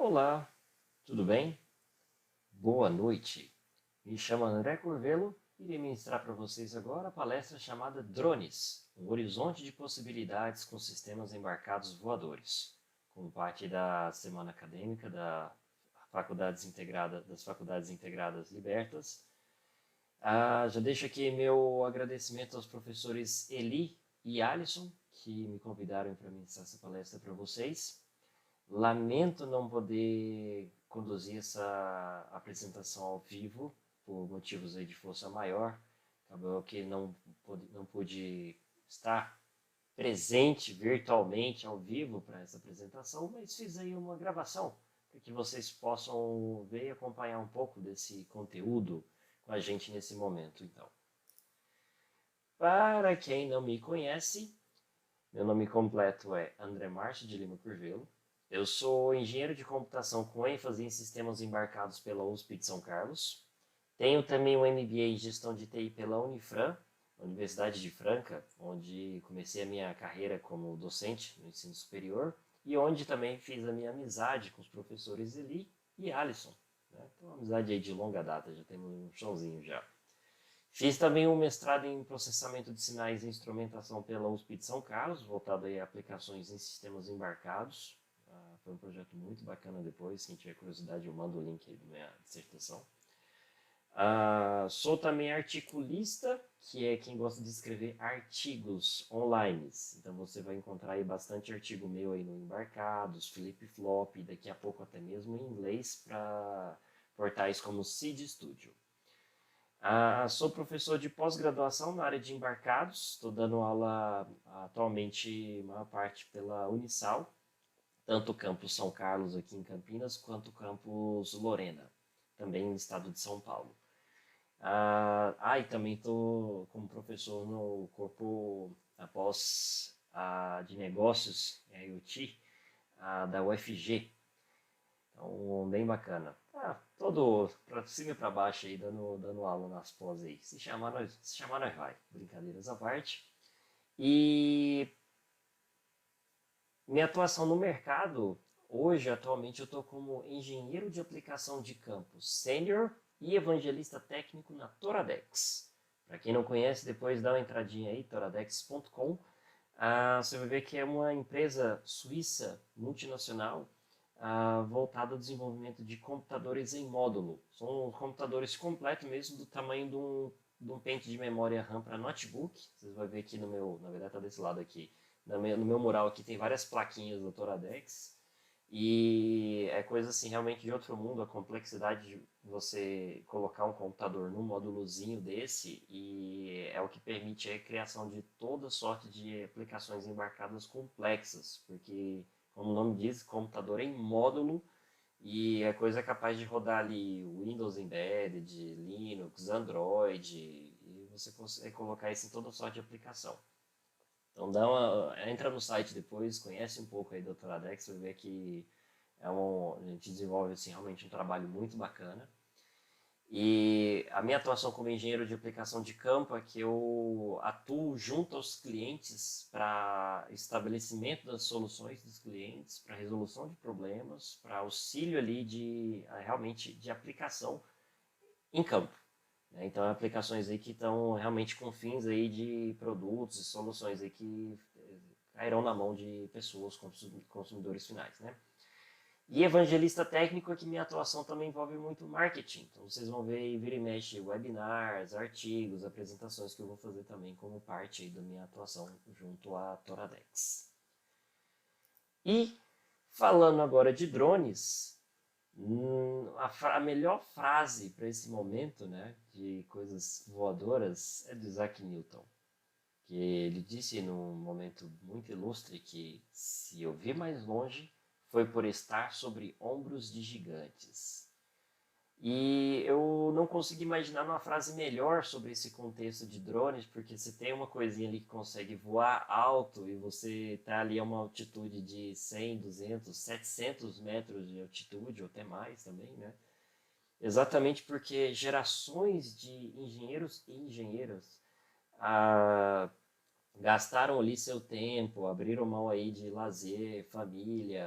Olá, tudo bem? Boa noite. Me chamo André Curvelo e irei ministrar para vocês agora a palestra chamada Drones, um horizonte de possibilidades com sistemas embarcados voadores, como parte da semana acadêmica das Faculdades Integradas Libertas. Já deixo aqui meu agradecimento aos professores Eli e Alisson, que me convidaram para ministrar essa palestra para vocês. Lamento não poder conduzir essa apresentação ao vivo, por motivos aí de força maior. Acabou que não pude estar presente virtualmente ao vivo para essa apresentação, mas fiz aí uma gravação para que vocês possam ver e acompanhar um pouco desse conteúdo com a gente nesse momento, então. Para quem não me conhece, meu nome completo é André Márcio de Lima Curvelo. Eu sou engenheiro de computação com ênfase em sistemas embarcados pela USP de São Carlos. Tenho também um MBA em gestão de TI pela Unifran, Universidade de Franca, onde comecei a minha carreira como docente no ensino superior e onde também fiz a minha amizade com os professores Eli e Alisson. Né? Então, uma amizade aí de longa data, já temos um chãozinho já. Fiz também um mestrado em processamento de sinais e instrumentação pela USP de São Carlos, voltado aí a aplicações em sistemas embarcados. Foi um projeto muito bacana depois, quem tiver curiosidade eu mando o link aí da minha dissertação. Sou também articulista, que é quem gosta de escrever artigos online. Então você vai encontrar aí bastante artigo meu aí no Embarcados, Flip Flop, daqui a pouco até mesmo em inglês para portais como o Seed Studio. Sou professor de pós-graduação na área de embarcados, estou dando aula atualmente, maior parte pela Unisal, tanto o campus São Carlos aqui em Campinas, quanto o campus Lorena, também no estado de São Paulo. E também estou como professor no corpo após de negócios, IoT, da UFG. Então, bem bacana. Todo para cima e para baixo aí, dando aula nas pós aí. Se chamar, nós vai. Brincadeiras à parte. E minha atuação no mercado, hoje, atualmente, eu estou como engenheiro de aplicação de campo sênior e evangelista técnico na Toradex. Para quem não conhece, depois dá uma entradinha aí, toradex.com. Você vai ver que é uma empresa suíça multinacional voltada ao desenvolvimento de computadores em módulo. São computadores completos mesmo, do tamanho de um pente de memória RAM para notebook. Vocês vão ver aqui no meu, na verdade está desse lado aqui, no meu mural aqui tem várias plaquinhas do Toradex. E é coisa assim realmente de outro mundo, a complexidade de você colocar um computador num módulozinho desse, e é o que permite a criação de toda sorte de aplicações embarcadas complexas, porque, como o nome diz, computador em módulo, e a coisa é capaz de rodar ali Windows Embedded, Linux, Android, e você consegue colocar isso em toda sorte de aplicação. Então entra no site depois, conhece um pouco aí do Toradex, vai ver que a gente desenvolve assim, realmente um trabalho muito bacana. E a minha atuação como engenheiro de aplicação de campo é que eu atuo junto aos clientes para estabelecimento das soluções dos clientes, para resolução de problemas, para auxílio ali realmente de aplicação em campo. Né? Então, aplicações aí que estão realmente com fins aí de produtos e soluções aí que cairão na mão de pessoas, consumidores finais, né? E evangelista técnico é que minha atuação também envolve muito marketing. Então vocês vão ver vira e mexe webinars, artigos, apresentações que eu vou fazer também como parte aí da minha atuação junto à Toradex. E falando agora de drones, a melhor frase para esse momento, né, de coisas voadoras é do Isaac Newton, que ele disse num momento muito ilustre que se eu vi mais longe foi por estar sobre ombros de gigantes. E eu não consigo imaginar uma frase melhor sobre esse contexto de drones, porque você tem uma coisinha ali que consegue voar alto e você está ali a uma altitude de 100, 200, 700 metros de altitude, ou até mais também, né? Exatamente porque gerações de engenheiros e engenheiras gastaram ali seu tempo, abriram mão aí de lazer, família,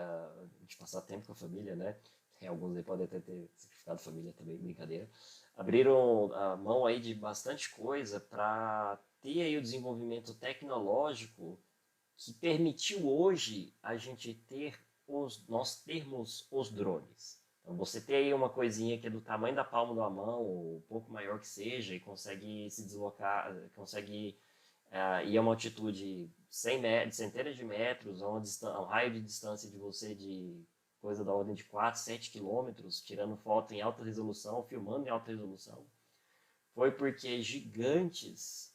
de passar tempo com a família, né? Alguns aí podem até ter sacrificado família também, brincadeira. Abriram a mão aí de bastante coisa para ter aí o desenvolvimento tecnológico que permitiu hoje a gente ter nós termos os drones. Então você tem aí uma coisinha que é do tamanho da palma da mão, ou um pouco maior que seja, e consegue se deslocar, consegue ir a uma altitude 100 metros, centenas de metros, a um raio de distância de você de coisa da ordem de 4, 7 quilômetros, tirando foto em alta resolução, filmando em alta resolução. Foi porque gigantes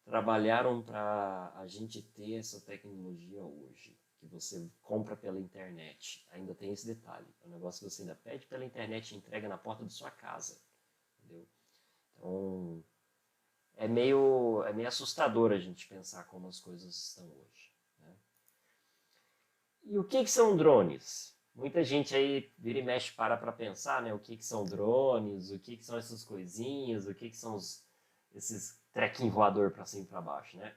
trabalharam para a gente ter essa tecnologia hoje, que você compra pela internet. Ainda tem esse detalhe. É um negócio que você ainda pede pela internet e entrega na porta da sua casa. Entendeu? Então, é meio assustador a gente pensar como as coisas estão hoje. Né? E o que são drones? Muita gente aí vira e mexe para pensar, né? O que são drones, o que são essas coisinhas, o que são esses trequinhos voador para cima e para baixo, né?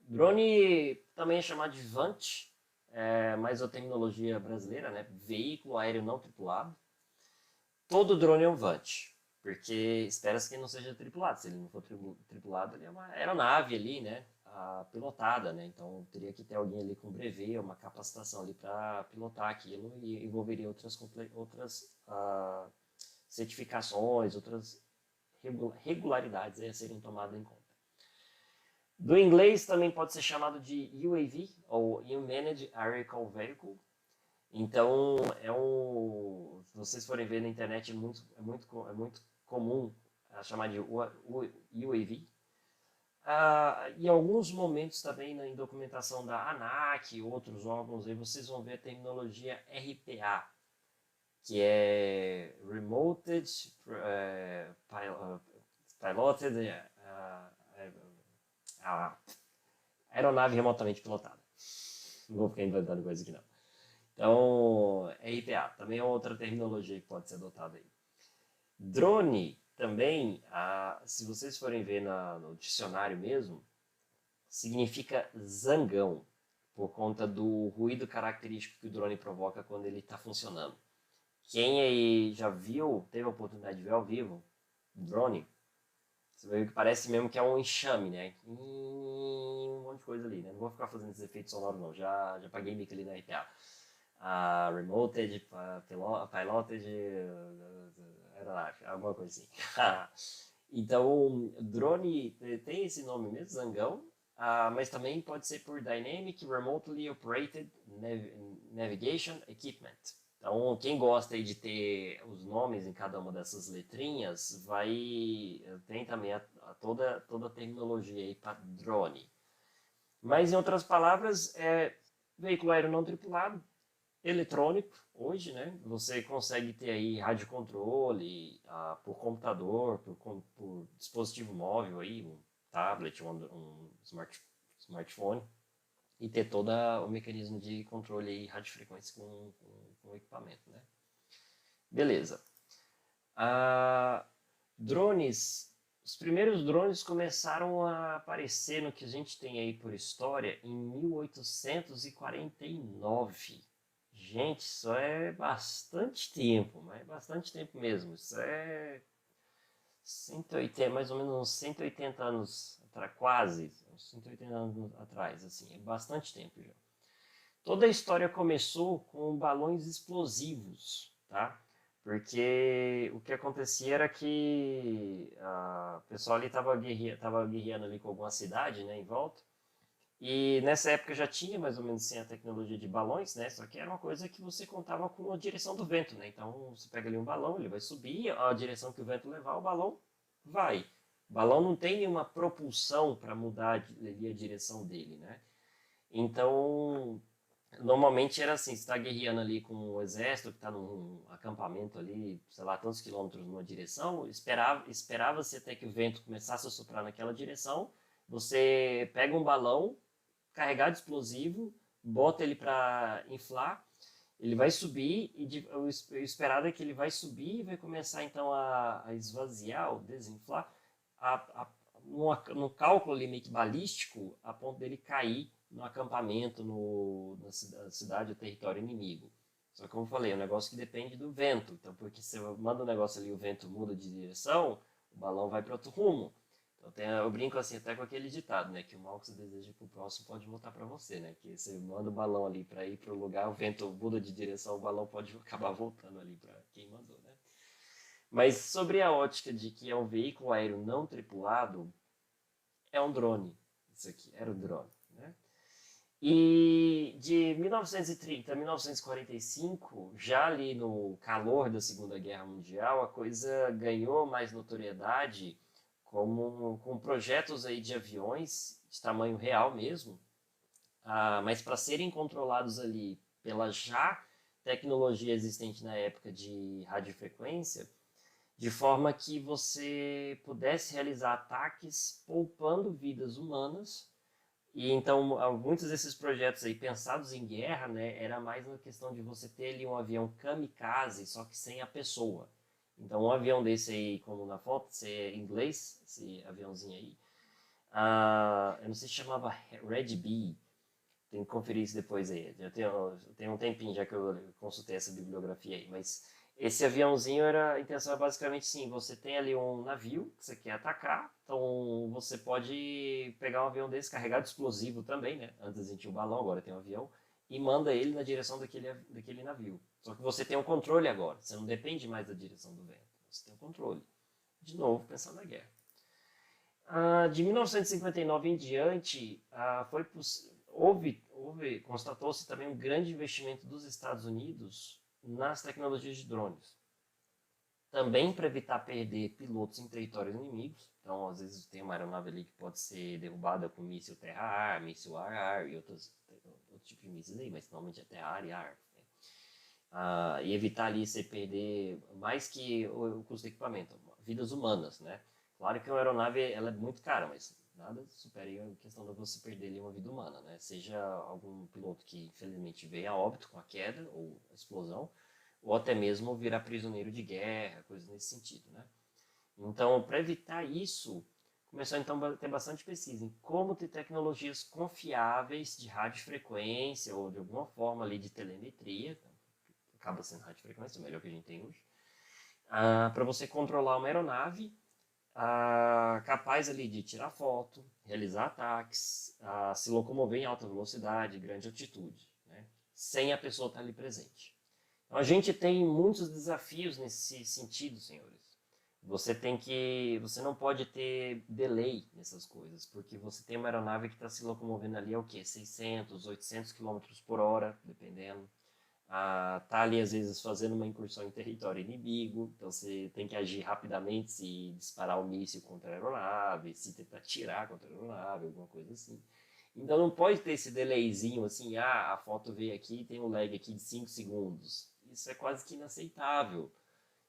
Drone também é chamado de VANT, mais a terminologia brasileira, né? Veículo aéreo não tripulado. Todo drone é um VANT, porque espera-se que ele não seja tripulado. Se ele não for tripulado, ele é uma aeronave ali, né? Pilotada, né? Então teria que ter alguém ali com brevet, uma capacitação ali para pilotar aquilo e envolveria outras certificações, outras regularidades a serem tomadas em conta. Do inglês também pode ser chamado de UAV, ou Unmanned Aerial Vehicle. Então, se vocês forem ver na internet, é muito comum chamar de UAV. Em alguns momentos também, em documentação da ANAC e outros órgãos, aí vocês vão ver a terminologia RPA, que é Remoted Piloted aeronave remotamente pilotada. Não vou ficar inventando coisa aqui não. Então, RPA também é outra terminologia que pode ser adotada aí. Drone também, se vocês forem ver no dicionário mesmo, significa zangão, por conta do ruído característico que o drone provoca quando ele está funcionando. Quem aí já viu, teve a oportunidade de ver ao vivo, drone, você vai ver que parece mesmo que é um enxame, né? Um monte de coisa ali, né? Não vou ficar fazendo esses efeitos sonoros não, já paguei mico ali na RPA. Remoted, Piloted, aeronave, alguma coisa assim. Então, drone tem esse nome mesmo, zangão, mas também pode ser por Dynamic Remotely Operated Navigation Equipment. Então, quem gosta aí de ter os nomes em cada uma dessas letrinhas, tem também toda a terminologia aí para drone. Mas, em outras palavras, é veículo aéreo não tripulado, eletrônico, hoje, né? Você consegue ter aí radiocontrole por computador, por dispositivo móvel aí, um tablet, um smartphone, e ter todo o mecanismo de controle aí, radiofrequência com o equipamento, né? Beleza. Drones, os primeiros drones começaram a aparecer no que a gente tem aí por história em 1849. Gente, isso é bastante tempo, mas é bastante tempo mesmo. Isso é 180, mais ou menos uns 180 anos atrás, quase, uns 180 anos atrás, assim, é bastante tempo já. Toda a história começou com balões explosivos, tá? Porque o que acontecia era que o pessoal ali estava guerreando ali com alguma cidade, né, em volta. E nessa época já tinha mais ou menos assim, a tecnologia de balões, né? Só que era uma coisa que você contava com a direção do vento, né? Então você pega ali um balão, ele vai subir, a direção que o vento levar, o balão vai. O balão não tem nenhuma propulsão para mudar ali a direção dele, né? Então, normalmente era assim, você está guerreando ali com o exército que está num acampamento ali, sei lá, tantos quilômetros numa direção, esperava-se até que o vento começasse a soprar naquela direção, você pega um balão carregado de explosivo, bota ele para inflar, ele vai subir e o esperado é que ele vai subir e vai começar então a esvaziar ou desinflar num cálculo ali meio que balístico, a ponto dele cair no acampamento na cidade ou território inimigo. Só que, como eu falei, é um negócio que depende do vento. Então, porque se eu mando um negócio ali, o vento muda de direção, o balão vai para outro rumo. Então, eu brinco assim até com aquele ditado, né? Que o mal que você deseja para o próximo pode voltar para você, né? Que você manda o balão ali para ir para o lugar, o vento muda de direção, o balão pode acabar voltando ali para quem mandou, né? Mas sobre a ótica de que é um veículo aéreo não tripulado, é um drone. Isso aqui era um drone, né? E de 1930 a 1945, já ali no calor da Segunda Guerra Mundial, a coisa ganhou mais notoriedade com projetos aí de aviões de tamanho real mesmo, mas para serem controlados ali pela já tecnologia existente na época de radiofrequência, de forma que você pudesse realizar ataques poupando vidas humanas. E então, muitos desses projetos aí pensados em guerra, né, era mais uma questão de você ter ali um avião kamikaze, só que sem a pessoa. Então, um avião desse aí, como na foto, esse é em inglês, esse aviãozinho aí, eu não sei se chamava Red Bee, tem que conferir isso depois aí. Eu tenho um tempinho já que eu consultei essa bibliografia aí, mas esse aviãozinho a intenção é basicamente sim, você tem ali um navio que você quer atacar, então você pode pegar um avião desse carregado de explosivo também, né? Antes a gente tinha um balão, agora tem um avião, e manda ele na direção daquele navio. Só que você tem o controle agora, você não depende mais da direção do vento, você tem o controle. De novo, pensando na guerra. De 1959 em diante, constatou-se também um grande investimento dos Estados Unidos nas tecnologias de drones. Também para evitar perder pilotos em territórios inimigos. Então, às vezes, tem uma aeronave ali que pode ser derrubada com míssil terra-ar, míssil ar-ar e outros tipos de mísseis aí, mas normalmente é terra-ar e ar. Né? E evitar ali você perder mais que o custo do equipamento, vidas humanas, né? Claro que uma aeronave ela é muito cara, mas nada supera a questão de você perder ali uma vida humana, né? Seja algum piloto que infelizmente veio a óbito com a queda ou a explosão, ou até mesmo virar prisioneiro de guerra, coisas nesse sentido, né? Então, para evitar isso, começou então a ter bastante pesquisa em como ter tecnologias confiáveis de radiofrequência ou de alguma forma ali de telemetria, acaba sendo radiofrequência, o melhor que a gente tem hoje, para você controlar uma aeronave capaz ali de tirar foto, realizar ataques, se locomover em alta velocidade, grande altitude, né? Sem a pessoa estar ali presente. Então, a gente tem muitos desafios nesse sentido, senhores. Você não pode ter delay nessas coisas, porque você tem uma aeronave que está se locomovendo ali, é o quê? 600, 800 km por hora, dependendo. Tá ali às vezes fazendo uma incursão em território inimigo, então você tem que agir rapidamente, se disparar um míssil contra a aeronave, se tentar tirar contra a aeronave, alguma coisa assim. Então não pode ter esse delayzinho assim, a foto veio aqui e tem um lag aqui de 5 segundos. Isso é quase que inaceitável,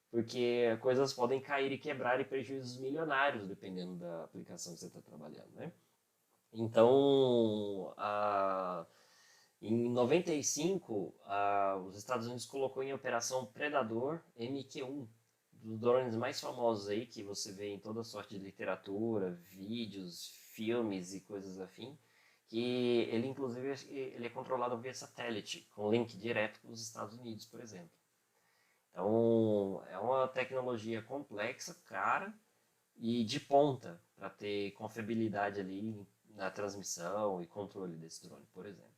porque coisas podem cair e quebrar e prejuízos milionários, dependendo da aplicação que você está trabalhando, né? Então, em 95, os Estados Unidos colocou em operação Predador MQ-1, dos drones mais famosos aí que você vê em toda sorte de literatura, vídeos, filmes e coisas afim, que ele inclusive ele é controlado via satélite, com link direto com os Estados Unidos, por exemplo. Então, é uma tecnologia complexa, cara e de ponta para ter confiabilidade ali na transmissão e controle desse drone, por exemplo.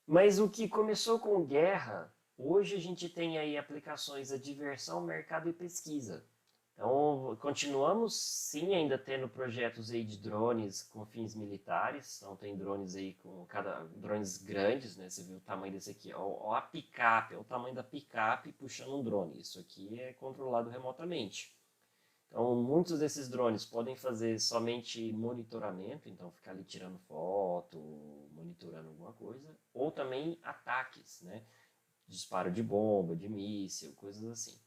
Mas o que começou com guerra, hoje a gente tem aí aplicações a diversão, mercado e pesquisa. Então, continuamos sim ainda tendo projetos aí de drones com fins militares. Então, tem drones aí drones grandes, né? Você viu o tamanho desse aqui, ó, a picape, é o tamanho da picape puxando um drone. Isso aqui é controlado remotamente. Então, muitos desses drones podem fazer somente monitoramento, então ficar ali tirando foto, monitorando alguma coisa, ou também ataques, né? Disparo de bomba, de míssil, coisas assim.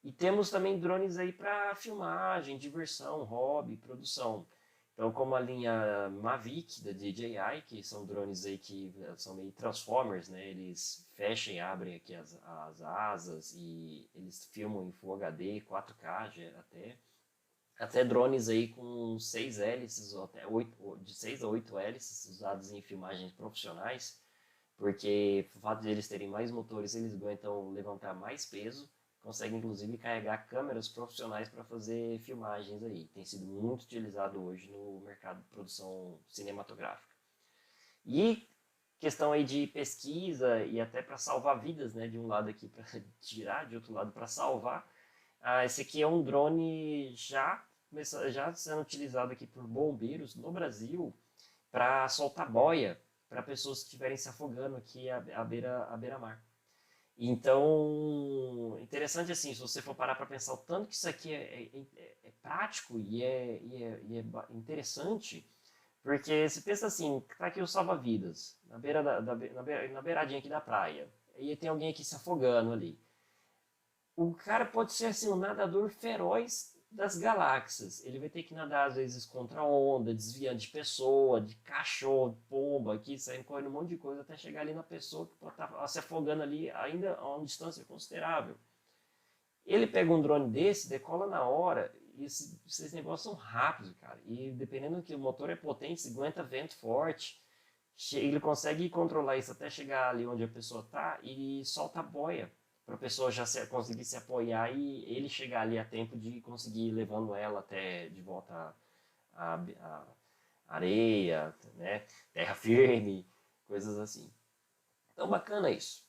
E temos também drones aí para filmagem, diversão, hobby, produção. Então, como a linha Mavic da DJI, que são drones aí que são meio transformers, né? Eles fecham e abrem aqui as asas e eles filmam em Full HD, 4K até. até drones aí com 6 hélices, ou até 8, de 6 a 8 hélices, usados em filmagens profissionais, porque o fato de eles terem mais motores, eles aguentam levantar mais peso, conseguem inclusive carregar câmeras profissionais para fazer filmagens aí. Tem sido muito utilizado hoje no mercado de produção cinematográfica. E questão aí de pesquisa e até para salvar vidas, né? De um lado aqui para tirar, de outro lado para salvar. Esse aqui é um drone já sendo utilizado aqui por bombeiros no Brasil para soltar boia para pessoas que estiverem se afogando aqui à beira-mar. Então, interessante assim, se você for parar para pensar o tanto que isso aqui é prático e é interessante, porque você pensa assim, tá aqui o salva-vidas, na beiradinha aqui da praia, e tem alguém aqui se afogando ali. O cara pode ser assim, um nadador feroz das galáxias. Ele vai ter que nadar às vezes contra a onda, desviando de pessoa, de cachorro, de pomba, aqui, saindo correndo um monte de coisa até chegar ali na pessoa que pode estar se afogando ali ainda a uma distância considerável. Ele pega um drone desse, decola na hora, e esses negócios são rápidos, cara. E dependendo do que o motor é potente, se aguenta vento forte, ele consegue controlar isso até chegar ali onde a pessoa está e solta a boia para a pessoa já conseguir se apoiar e ele chegar ali a tempo de conseguir ir levando ela até de volta à areia, né? Terra firme, coisas assim. Então, bacana isso.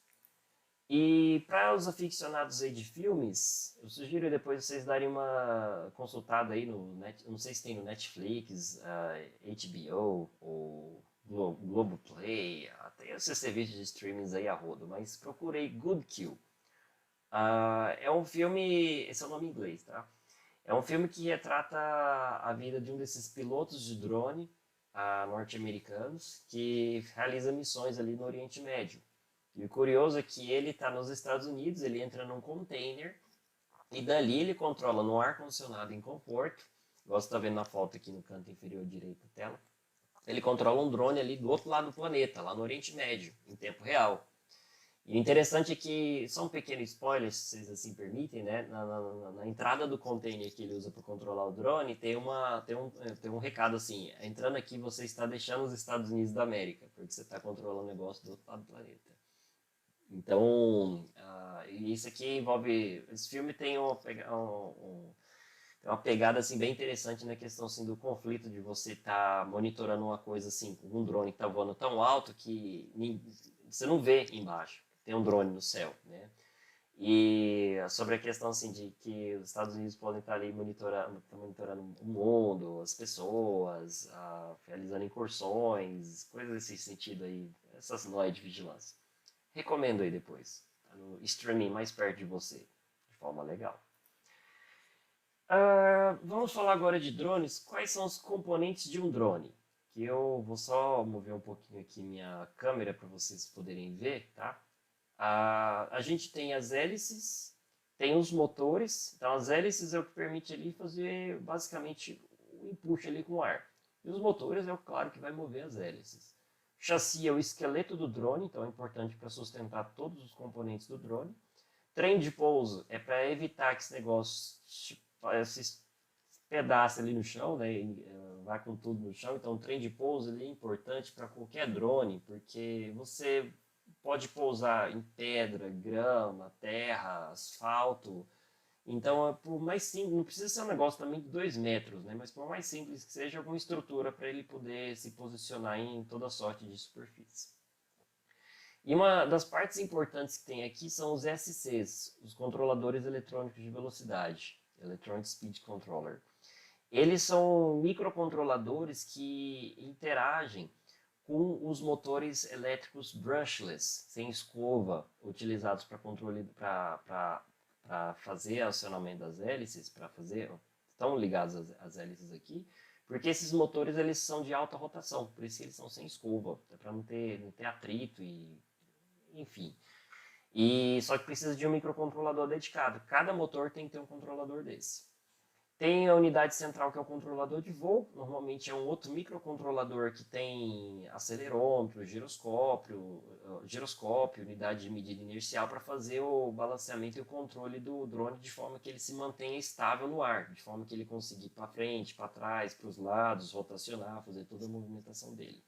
E para os aficionados aí de filmes, eu sugiro depois vocês darem uma consultada aí no não sei se tem no Netflix, HBO ou Globoplay, tem esses serviços de streamings aí a rodo, mas procurei Good Kill. É um filme, esse é o nome em inglês, tá? É um filme que retrata a vida de um desses pilotos de drone norte-americanos que realiza missões ali no Oriente Médio. E o curioso é que ele está nos Estados Unidos, ele entra num container e dali ele controla no ar-condicionado em conforto, igual você está vendo na foto aqui no canto inferior direito da tela, ele controla um drone ali do outro lado do planeta, lá no Oriente Médio, em tempo real. E o interessante é que, só um pequeno spoiler, se vocês assim permitem, né? Na entrada do container que ele usa para controlar o drone, tem um recado assim: entrando aqui você está deixando os Estados Unidos da América, porque você está controlando o negócio do outro lado do planeta. Então, isso aqui envolve. Esse filme tem uma pegada assim, bem interessante na questão assim, do conflito de você estar monitorando uma coisa assim, com um drone que está voando tão alto que você não vê embaixo. Tem um drone no céu, né? E sobre a questão assim de que os Estados Unidos podem estar ali monitorando o mundo, as pessoas, realizando incursões, coisas desse sentido aí, essas noias de vigilância. Recomendo aí depois, tá no streaming mais perto de você, de forma legal. Vamos falar agora de drones. Quais são os componentes de um drone? Que eu vou só mover um pouquinho aqui minha câmera para vocês poderem ver, tá? A gente tem as hélices, tem os motores. Então as hélices é o que permite ali fazer basicamente o empuxo ali com o ar. E os motores é o claro que vai mover as hélices. O chassi é o esqueleto do drone, então é importante para sustentar todos os componentes do drone. Trem de pouso é para evitar que esse negócio se pedace ali no chão, né? Vai com tudo no chão. Então, o trem de pouso ele é importante para qualquer drone, porque você pode pousar em pedra, grama, terra, asfalto. Então, por mais simples, não precisa ser um negócio também de 2 metros, né? Mas por mais simples que seja, alguma estrutura para ele poder se posicionar em toda sorte de superfície. E uma das partes importantes que tem aqui são os SCs, os controladores eletrônicos de velocidade, Electronic Speed Controller. Eles são microcontroladores que interagem com os motores elétricos brushless, sem escova, utilizados para controle, para fazer acionamento das hélices, estão ligados às hélices aqui, porque esses motores eles são de alta rotação, por isso eles são sem escova, para não ter atrito e enfim. E só que precisa de um microcontrolador dedicado. Cada motor tem que ter um controlador desse. Tem a unidade central, que é o controlador de voo. Normalmente é um outro microcontrolador que tem acelerômetro, giroscópio, unidade de medida inercial para fazer o balanceamento e o controle do drone de forma que ele se mantenha estável no ar, de forma que ele consiga ir para frente, para trás, para os lados, rotacionar, fazer toda a movimentação dele.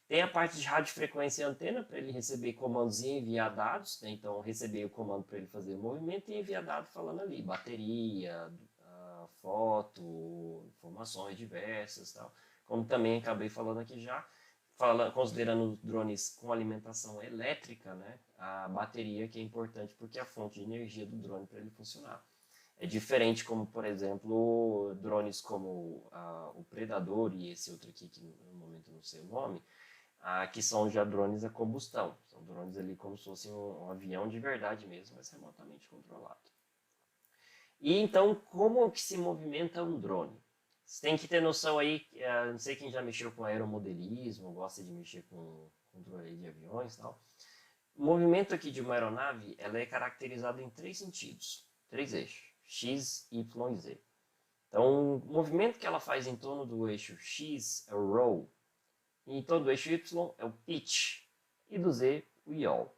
Tem a parte de radiofrequência e antena, para ele receber comandos e enviar dados, né? Então receber o comando para ele fazer o movimento e enviar dados falando ali, bateria, foto, informações diversas, tal. Como também acabei falando aqui já, considerando drones com alimentação elétrica, né, a bateria que é importante porque é a fonte de energia do drone para ele funcionar. É diferente como, por exemplo, drones como o Predador e esse outro aqui, que no momento eu não sei o nome, que são já drones a combustão. São drones ali como se fosse um avião de verdade mesmo, mas remotamente controlado. E então, como que se movimenta um drone? Você tem que ter noção aí, não sei quem já mexeu com aeromodelismo, gosta de mexer com controle de aviões e tal. O movimento aqui de uma aeronave, ela é caracterizado em 3 sentidos, 3 eixos, X, Y e Z. Então, o movimento que ela faz em torno do eixo X é o roll, e em torno do eixo Y é o pitch, e do Z, o yaw.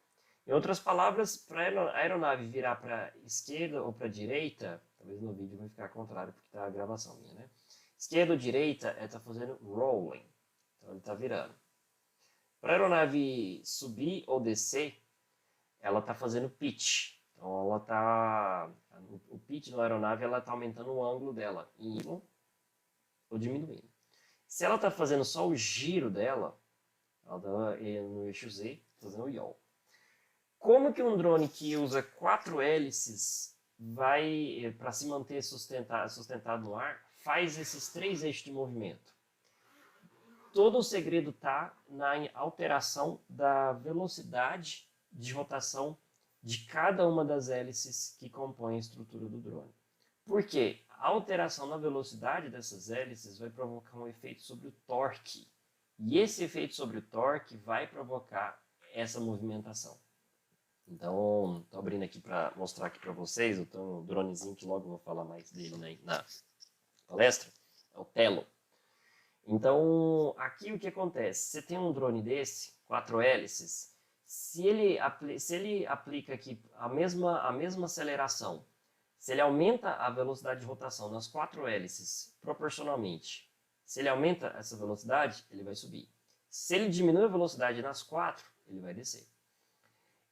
Em outras palavras, para a aeronave virar para a esquerda ou para a direita, talvez no vídeo vai ficar contrário porque está a gravação minha, né? Esquerda ou direita, ela está fazendo rolling, então ele está virando. Para a aeronave subir ou descer, ela está fazendo pitch. Então ela tá, o pitch da aeronave ela está aumentando o ângulo dela, indo ou diminuindo. Se ela está fazendo só o giro dela, ela está no eixo Z, fazendo o yaw. Como que um drone que usa 4 hélices vai, para se manter sustentado no ar, faz esses 3 eixos de movimento? Todo o segredo está na alteração da velocidade de rotação de cada uma das hélices que compõem a estrutura do drone. Por quê? A alteração na velocidade dessas hélices vai provocar um efeito sobre o torque. E esse efeito sobre o torque vai provocar essa movimentação. Então, estou abrindo aqui para mostrar aqui para vocês, eu tenho um dronezinho que logo eu vou falar mais dele na palestra, é o Tello. Então, aqui o que acontece? Você tem um drone desse, 4 hélices, se ele aplica aqui a mesma aceleração, se ele aumenta a velocidade de rotação nas 4 hélices proporcionalmente, se ele aumenta essa velocidade, ele vai subir. Se ele diminui a velocidade nas 4, ele vai descer.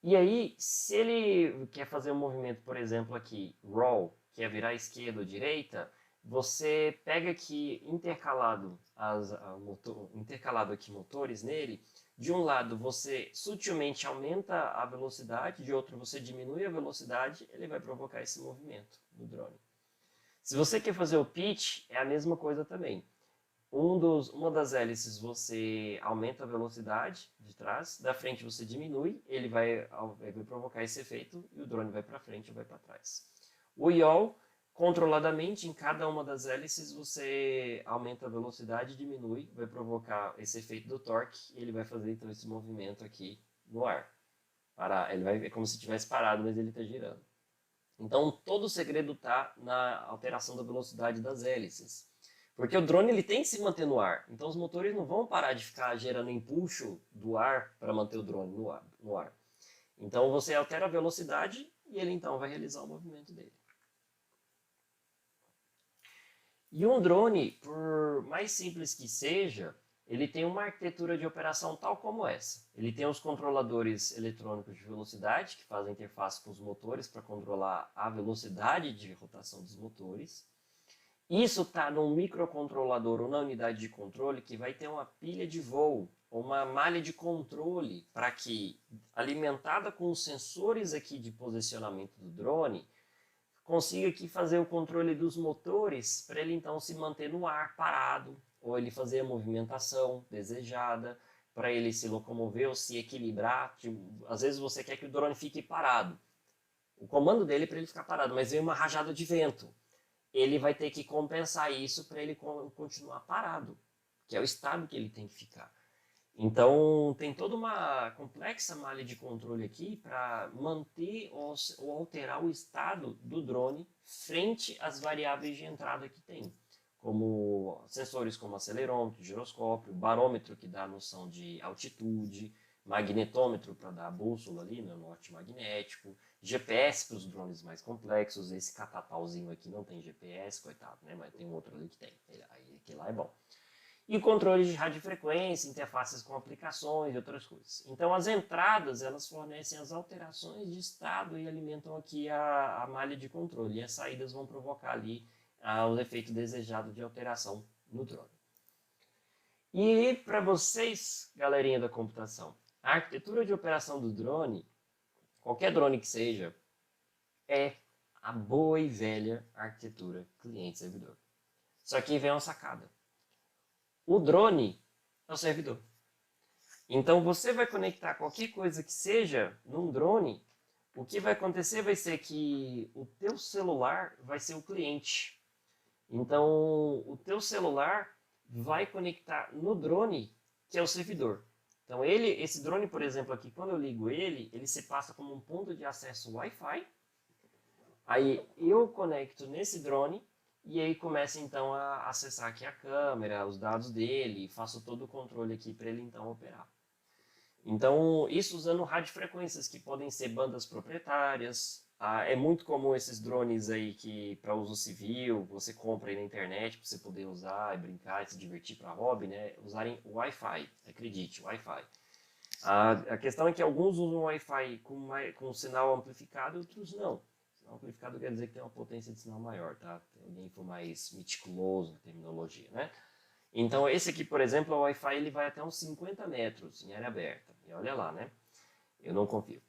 E aí, se ele quer fazer um movimento, por exemplo, aqui, roll, que é virar à esquerda ou direita, você pega aqui intercalado aqui motores nele. De um lado, você sutilmente aumenta a velocidade, de outro, você diminui a velocidade, ele vai provocar esse movimento do drone. Se você quer fazer o pitch, é a mesma coisa também. Uma das hélices você aumenta a velocidade de trás, da frente você diminui, ele vai provocar esse efeito e o drone vai para frente ou vai para trás. O yaw, controladamente, em cada uma das hélices você aumenta a velocidade e diminui, vai provocar esse efeito do torque e ele vai fazer então esse movimento aqui no ar. É como se tivesse parado, mas ele está girando. Então todo o segredo está na alteração da velocidade das hélices. Porque o drone ele tem que se manter no ar, então os motores não vão parar de ficar gerando impulso do ar para manter o drone no ar. Então você altera a velocidade e ele então vai realizar o movimento dele. E um drone, por mais simples que seja, ele tem uma arquitetura de operação tal como essa. Ele tem os controladores eletrônicos de velocidade, que fazem interface com os motores para controlar a velocidade de rotação dos motores. Isso está num microcontrolador ou na unidade de controle que vai ter uma pilha de voo, ou uma malha de controle, para que, alimentada com os sensores aqui de posicionamento do drone, consiga aqui fazer o controle dos motores para ele então se manter no ar parado, ou ele fazer a movimentação desejada, para ele se locomover ou se equilibrar. Às vezes você quer que o drone fique parado. O comando dele é para ele ficar parado, mas vem uma rajada de vento. Ele vai ter que compensar isso para ele continuar parado, que é o estado que ele tem que ficar. Então, tem toda uma complexa malha de controle aqui para manter ou alterar o estado do drone frente às variáveis de entrada que tem, como sensores como acelerômetro, giroscópio, barômetro que dá a noção de altitude, magnetômetro para dar a bússola ali, no norte magnético, GPS para os drones mais complexos, esse catatauzinho aqui não tem GPS, coitado, né? Mas tem um outro ali que tem, aí aquele lá é bom. E controle de radiofrequência, interfaces com aplicações e outras coisas. Então, as entradas, elas fornecem as alterações de estado e alimentam aqui a malha de controle. E as saídas vão provocar ali o efeito desejado de alteração no drone. E para vocês, galerinha da computação, a arquitetura de operação do drone, qualquer drone que seja, é a boa e velha arquitetura cliente-servidor. Só que vem uma sacada. O drone é o servidor. Então você vai conectar qualquer coisa que seja num drone, o que vai acontecer vai ser que o teu celular vai ser o cliente. Então o teu celular vai conectar no drone, que é o servidor. Então esse drone, por exemplo, aqui, quando eu ligo ele se passa como um ponto de acesso Wi-Fi. Aí eu conecto nesse drone e aí começa então a acessar aqui a câmera, os dados dele, faço todo o controle aqui para ele então operar. Então, isso usando radiofrequências, que podem ser bandas proprietárias. É muito comum esses drones aí que para uso civil, você compra aí na internet para você poder usar e brincar e se divertir para hobby, né? Usarem Wi-Fi, acredite, Wi-Fi. A questão é que alguns usam Wi-Fi com sinal amplificado, outros não. Sinal amplificado quer dizer que tem uma potência de sinal maior, tá? Tem alguém for mais meticuloso na terminologia, né? Então, esse aqui, por exemplo, o Wi-Fi ele vai até uns 50 metros em área aberta. E olha lá, né? Eu não confio.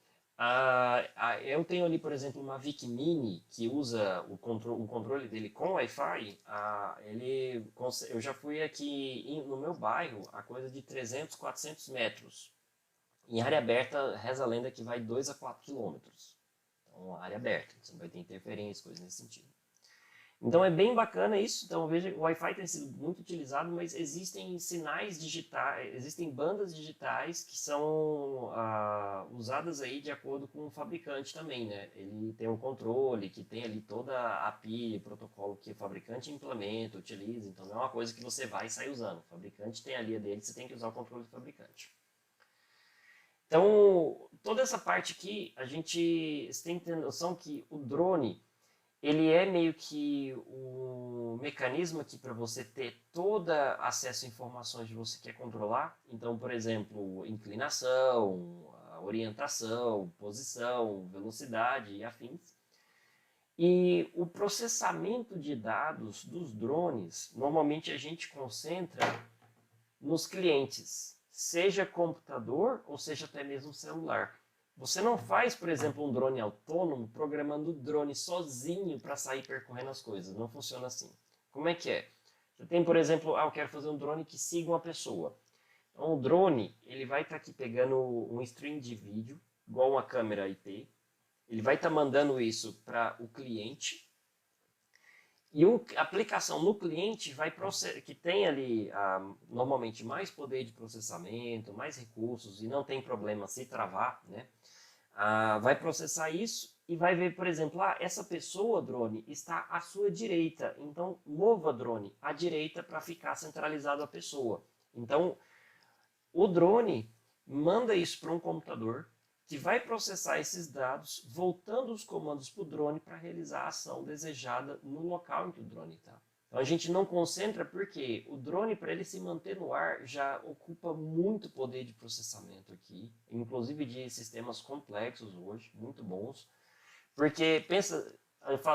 Eu tenho ali, por exemplo, uma Vic Mini que usa o controle dele com Wi-Fi. Eu já fui aqui no meu bairro a coisa de 300, 400 metros. Em área aberta, reza a lenda que vai 2 a 4 quilômetros. Então, área aberta, você não vai ter interferência, coisas nesse sentido. Então, é bem bacana isso. Então, veja, o Wi-Fi tem sido muito utilizado, mas existem sinais digitais, existem bandas digitais que são usadas aí de acordo com o fabricante também, né? Ele tem um controle que tem ali toda a API, protocolo que o fabricante implementa, utiliza. Então, não é uma coisa que você vai e sai usando. O fabricante tem ali a dele, você tem que usar o controle do fabricante. Então, toda essa parte aqui, você tem que ter noção que o drone, ele é meio que o mecanismo aqui para você ter todo acesso a informações que você quer controlar. Então, por exemplo, inclinação, orientação, posição, velocidade e afins. E o processamento de dados dos drones, normalmente a gente concentra nos clientes, seja computador ou seja até mesmo celular. Você não faz, por exemplo, um drone autônomo programando o drone sozinho para sair percorrendo as coisas. Não funciona assim. Como é que é? Você tem, por exemplo, eu quero fazer um drone que siga uma pessoa. Então, o drone, ele vai estar aqui pegando um stream de vídeo, igual uma câmera IP. Ele vai estar mandando isso para o cliente. E a aplicação no cliente que tem ali normalmente mais poder de processamento, mais recursos e não tem problema se travar, né? Vai processar isso e vai ver, por exemplo, essa pessoa, drone, está à sua direita. Então, mova drone à direita para ficar centralizado a pessoa. Então, o drone manda isso para um computador que vai processar esses dados, voltando os comandos para o drone para realizar a ação desejada no local em que o drone está. Então a gente não concentra porque o drone, para ele se manter no ar, já ocupa muito poder de processamento aqui, inclusive de sistemas complexos hoje, muito bons. Porque pensa,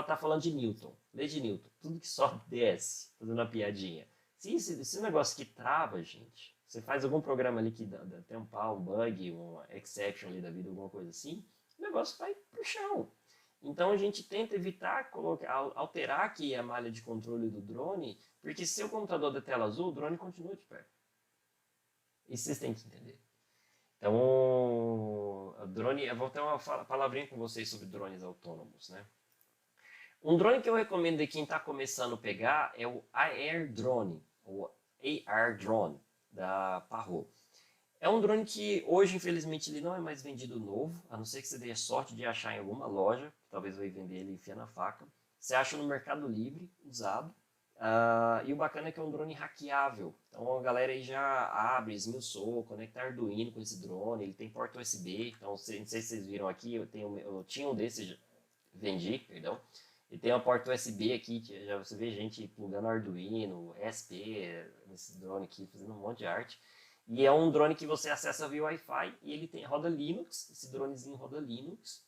tá falando de Newton, lei de Newton, tudo que sobe desce, fazendo uma piadinha. Se esse negócio que trava, gente, você faz algum programa ali que dá até um pau, um bug, uma exception ali da vida, alguma coisa assim, o negócio vai pro chão. Então a gente tenta evitar alterar aqui a malha de controle do drone, porque se o computador der tela azul, o drone continua de pé. Isso vocês têm que entender. Então, o drone, eu vou ter uma palavrinha com vocês sobre drones autônomos, né? Um drone que eu recomendo quem está começando a pegar é o AR Drone, ou AR Drone, da Parrot. É um drone que hoje, infelizmente, ele não é mais vendido novo, a não ser que você dê sorte de achar em alguma loja, talvez vai vender ele enfia na faca. Você acha no Mercado Livre, usado. E o bacana é que é um drone hackeável. Então a galera aí já abre, esmiuçou, conecta Arduino com esse drone, ele tem porta USB. Então, não sei se vocês viram aqui, eu tinha um desses, vendi, perdão. Ele tem uma porta USB aqui, que já você vê gente plugando Arduino, ESP, nesse drone aqui, fazendo um monte de arte. E é um drone que você acessa via Wi-Fi e ele roda Linux, esse dronezinho roda Linux.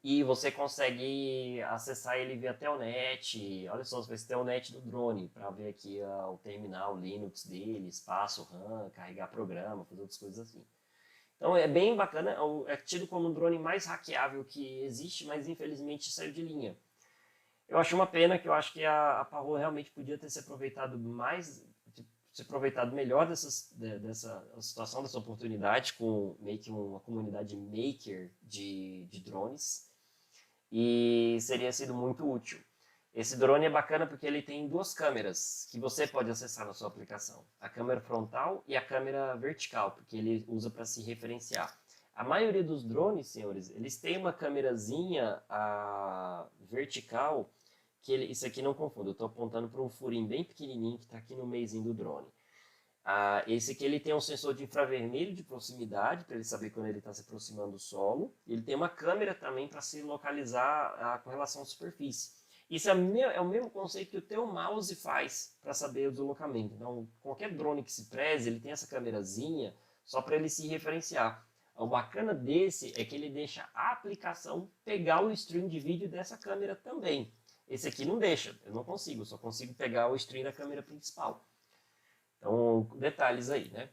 E você consegue acessar ele via Telnet. Olha só, você vai ter Telnet do drone, para ver aqui o terminal, o Linux dele, espaço, RAM, carregar programa, fazer outras coisas assim. Então é bem bacana, é tido como um drone mais hackeável que existe, mas infelizmente saiu de linha. Eu acho uma pena, que eu acho que a Parrot realmente podia ter se aproveitado mais, se aproveitado melhor dessa situação, dessa oportunidade, com meio que uma comunidade maker de drones, e seria sido muito útil. Esse drone é bacana porque ele tem duas câmeras que você pode acessar na sua aplicação. A câmera frontal e a câmera vertical, porque ele usa para se referenciar. A maioria dos drones, senhores, eles têm uma câmerazinha vertical, que isso aqui não confunda, eu estou apontando para um furinho bem pequenininho que está aqui no meiozinho do drone. Esse aqui ele tem um sensor de infravermelho de proximidade, para ele saber quando ele está se aproximando do solo. Ele tem uma câmera também para se localizar com relação à superfície. Isso é o mesmo conceito que o teu mouse faz para saber o deslocamento. Então, qualquer drone que se preze, ele tem essa câmerazinha só para ele se referenciar. O bacana desse é que ele deixa a aplicação pegar o stream de vídeo dessa câmera também. Esse aqui não deixa, eu não consigo, só consigo pegar o stream da câmera principal. Então, detalhes aí, né?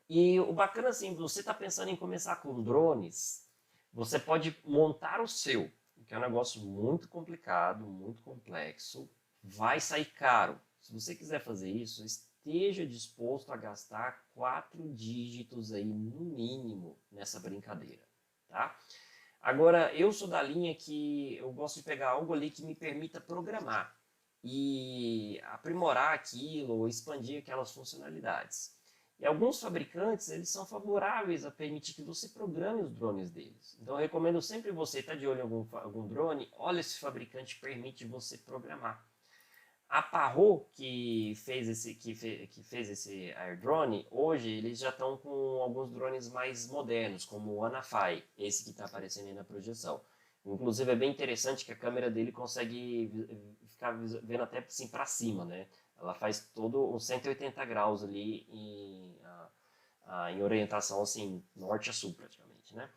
E o bacana, assim, você está pensando em começar com drones, você pode montar o seu, que é um negócio muito complicado, muito complexo, vai sair caro. Se você quiser fazer isso, esteja disposto a gastar 4 dígitos aí, no mínimo, nessa brincadeira, tá? Agora, eu sou da linha que eu gosto de pegar algo ali que me permita programar e aprimorar aquilo, ou expandir aquelas funcionalidades. E alguns fabricantes, eles são favoráveis a permitir que você programe os drones deles. Então eu recomendo sempre você estar de olho em algum drone, olha se o fabricante permite você programar. A Parrot, que fez esse Air Drone, hoje eles já estão com alguns drones mais modernos, como o Anafai, esse que está aparecendo aí na projeção. Inclusive é bem interessante que a câmera dele consegue ficar vendo até assim para cima, né? Ela faz todo uns 180 graus ali em orientação assim, norte a sul praticamente, né?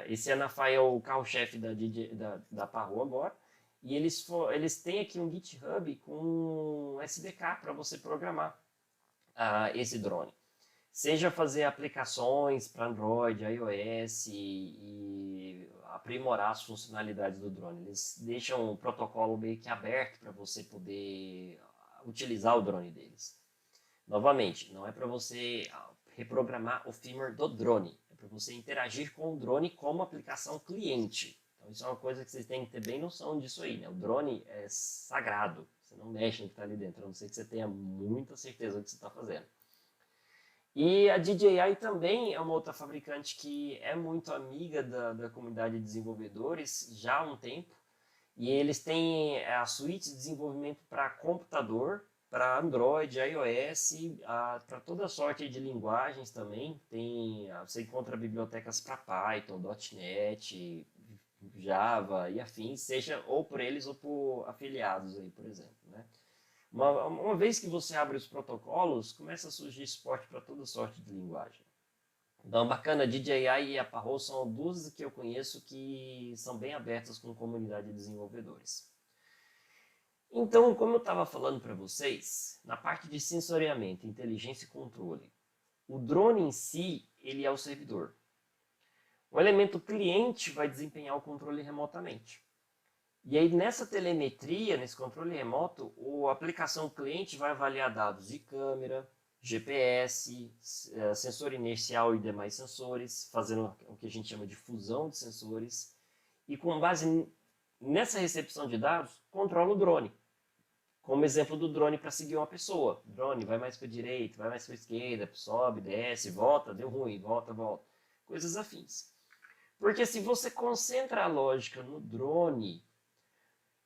Esse Anafai é o carro-chefe da Parrot agora, e eles têm aqui um GitHub com um SDK para você programar esse drone. Seja fazer aplicações para Android, iOS e aprimorar as funcionalidades do drone. Eles deixam um protocolo meio que aberto para você poder utilizar o drone deles. Novamente, não é para você reprogramar o firmware do drone, é para você interagir com o drone como aplicação cliente. Então isso é uma coisa que vocês têm que ter bem noção disso aí, né? O drone é sagrado, você não mexe no que está ali dentro, a não ser que você tenha muita certeza do que você está fazendo. E a DJI também é uma outra fabricante que é muito amiga da comunidade de desenvolvedores já há um tempo. E eles têm a suíte de desenvolvimento para computador, para Android, iOS, para toda sorte de linguagens também. Você encontra bibliotecas para Python, .NET, Java e afins, seja ou por eles ou por afiliados aí, por exemplo, né? Uma vez que você abre os protocolos, começa a surgir suporte para toda sorte de linguagem. Então, bacana, a DJI e a Parrot são duas que eu conheço que são bem abertas com a comunidade de desenvolvedores. Então, como eu estava falando para vocês, na parte de sensoriamento, inteligência e controle, o drone em si, ele é o servidor. O elemento cliente vai desempenhar o controle remotamente. E aí, nessa telemetria, nesse controle remoto, a aplicação cliente vai avaliar dados de câmera, GPS, sensor inercial e demais sensores, fazendo o que a gente chama de fusão de sensores. E com base nessa recepção de dados, controla o drone. como exemplo do drone para seguir uma pessoa. Drone, vai mais para a direita, vai mais para a esquerda, sobe, desce, volta, deu ruim, volta, volta. Coisas afins. Porque se você concentra a lógica no drone,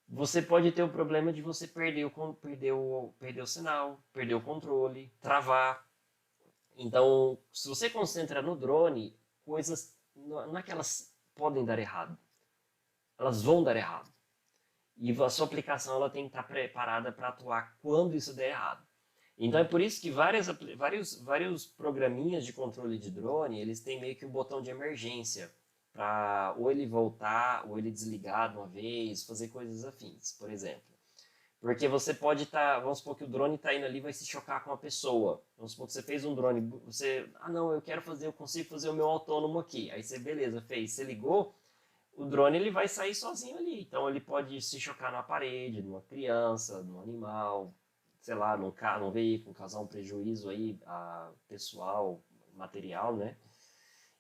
você pode ter o problema de você perder o sinal, perder o controle, travar. Então, se você concentra no drone, coisas não é que elas podem dar errado, elas vão dar errado. E a sua aplicação ela tem que estar preparada para atuar quando isso der errado. Então é por isso que vários programinhas de controle de drone, eles têm meio que um botão de emergência para ou ele voltar ou ele desligar de uma vez, fazer coisas afins, por exemplo. Porque você pode estar, vamos supor que o drone está indo ali e vai se chocar com uma pessoa. Vamos supor que você fez um drone, não, eu consigo fazer o meu autônomo aqui. Aí você, beleza, fez, você ligou, o drone ele vai sair sozinho ali. Então ele pode se chocar numa parede, numa criança, num animal, sei lá, num veículo, causar um prejuízo aí pessoal, material, né?